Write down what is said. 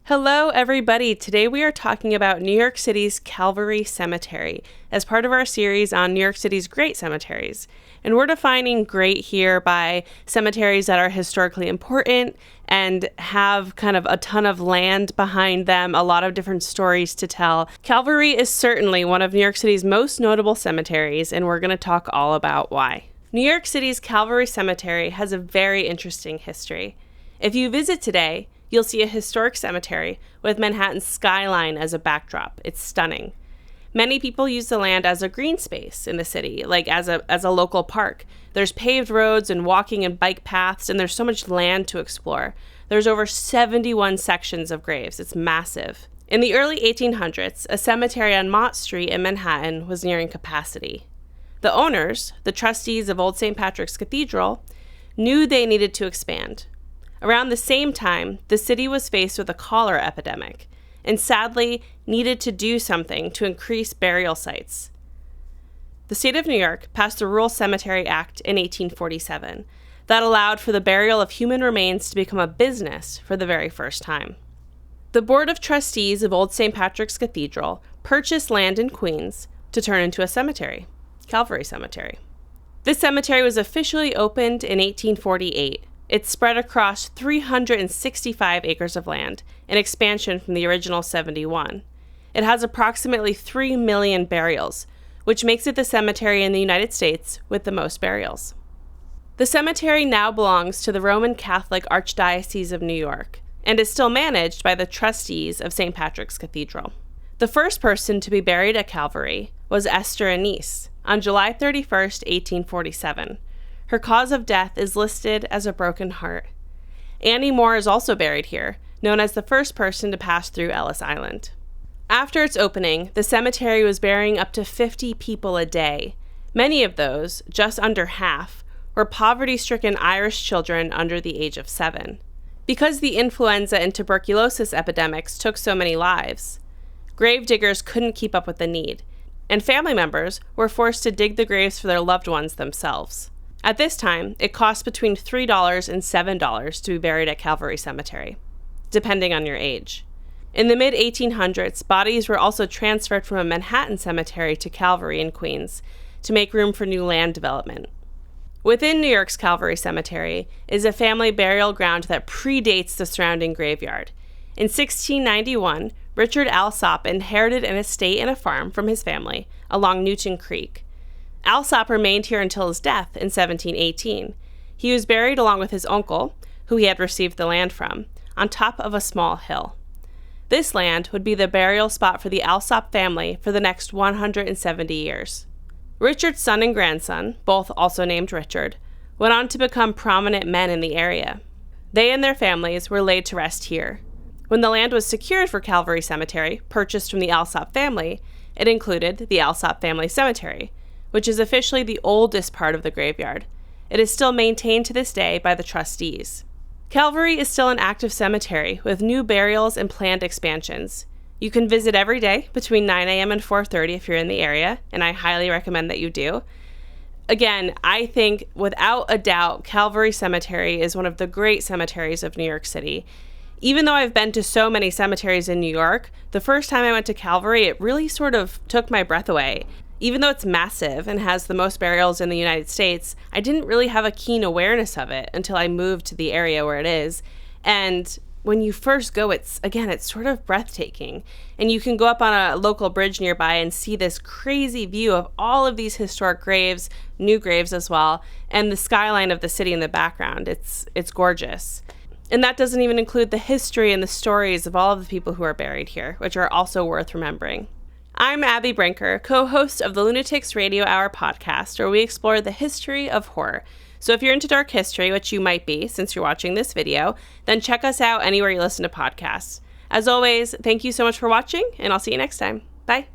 Hello, everybody. Today we are talking about New York City's Calvary Cemetery as part of our series on New York City's great cemeteries. And we're defining great here by cemeteries that are historically important and have kind of a ton of land behind them, a lot of different stories to tell. Calvary is certainly one of New York City's most notable cemeteries, and we're going to talk all about why. New York City's Calvary Cemetery has a very interesting history. If you visit today, you'll see a historic cemetery with Manhattan's skyline as a backdrop. It's stunning. Many people use the land as a green space in the city, like as a local park. There's paved roads and walking and bike paths, and there's so much land to explore. There's over 71 sections of graves. It's massive. In the early 1800s, a cemetery on Mott Street in Manhattan was nearing capacity. The owners, the trustees of Old St. Patrick's Cathedral, knew they needed to expand. Around the same time, the city was faced with a cholera epidemic and sadly needed to do something to increase burial sites. The state of New York passed the Rural Cemetery Act in 1847 that allowed for the burial of human remains to become a business for the very first time. The Board of Trustees of Old St. Patrick's Cathedral purchased land in Queens to turn into a cemetery, Calvary Cemetery. This cemetery was officially opened in 1848. It's spread across 365 acres of land, an expansion from the original 71. It has approximately 3 million burials, which makes it the cemetery in the United States with the most burials. The cemetery now belongs to the Roman Catholic Archdiocese of New York and is still managed by the trustees of St. Patrick's Cathedral. The first person to be buried at Calvary was Esther Anise on July 31st, 1847. Her cause of death is listed as a broken heart. Annie Moore is also buried here, known as the first person to pass through Ellis Island. After its opening, the cemetery was burying up to 50 people a day. Many of those, just under half, were poverty-stricken Irish children under the age of 7. Because the influenza and tuberculosis epidemics took so many lives, grave diggers couldn't keep up with the need, and family members were forced to dig the graves for their loved ones themselves. At this time, it cost between $3 and $7 to be buried at Calvary Cemetery, depending on your age. In the mid-1800s, bodies were also transferred from a Manhattan cemetery to Calvary in Queens to make room for new land development. Within New York's Calvary Cemetery is a family burial ground that predates the surrounding graveyard. In 1691, Richard Alsop inherited an estate and a farm from his family along Newton Creek. Alsop remained here until his death in 1718. He was buried along with his uncle, who he had received the land from, on top of a small hill. This land would be the burial spot for the Alsop family for the next 170 years. Richard's son and grandson, both also named Richard, went on to become prominent men in the area. They and their families were laid to rest here. When the land was secured for Calvary Cemetery, purchased from the Alsop family, it included the Alsop Family Cemetery, which is officially the oldest part of the graveyard. It is still maintained to this day by the trustees. Calvary is still an active cemetery with new burials and planned expansions. You can visit every day between 9 a.m. and 4:30 if you're in the area, and I highly recommend that you do. Again, I think without a doubt, Calvary Cemetery is one of the great cemeteries of New York City. Even though I've been to so many cemeteries in New York, the first time I went to Calvary, it really sort of took my breath away. Even though it's massive and has the most burials in the United States, I didn't really have a keen awareness of it until I moved to the area where it is. And when you first go, it's sort of breathtaking. And you can go up on a local bridge nearby and see this crazy view of all of these historic graves, new graves as well, and the skyline of the city in the background. It's gorgeous. And that doesn't even include the history and the stories of all of the people who are buried here, which are also worth remembering. I'm Abby Brinker, co-host of the Lunatics Radio Hour podcast, where we explore the history of horror. So if you're into dark history, which you might be since you're watching this video, then check us out anywhere you listen to podcasts. As always, thank you so much for watching, and I'll see you next time. Bye.